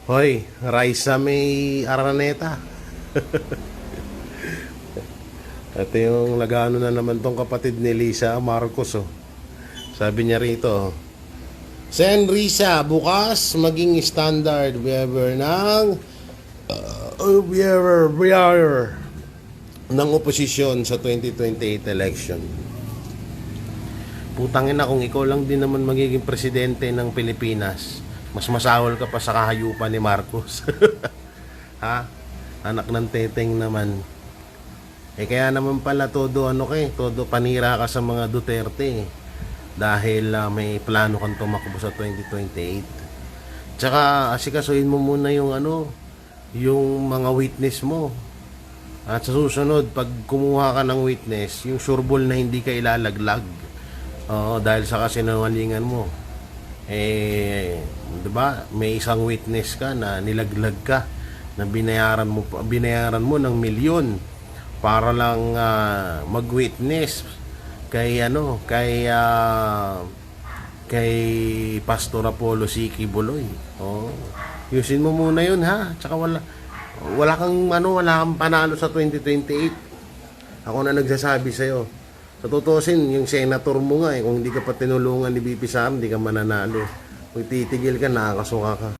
Hoy, Raisa may Araneta. Ito yung nagano na naman tong kapatid ni Lisa Marcos, oh. Sabi niya rito, Sen Risa, bukas maging standard bearer ng bearer ng oposisyon sa 2028 election. Putangin na, kung ikaw lang din naman magiging presidente ng Pilipinas, mas masahol ka pa sa kahayupan ni Marcos. Ha? Anak ng teteng naman. Kaya naman pala todo todo panira ka sa mga Duterte, dahil may plano kang tumakbo sa 2028. Tsaka asikasuhin mo muna yung yung mga witness mo. At sa susunod, pag kumuha ka ng witness, yung sureball na hindi ka ilalaglag. Dahil sa kasinungalingan mo. 'Di ba? May isang witness ka na nilaglag ka, na binayaran mo ng milyon para lang mag-witness kay Pastor Apollo Siki Buloy. Yusin mo muna 'yun, ha? Tsaka wala kang panalo sa 2028. Ako na nagsasabi sa iyo. Sa tutusin, yung senator mo nga kung hindi ka pa tinulungan ni BP Sara, hindi ka mananalo. Kung titigil ka, nakakasuka ka.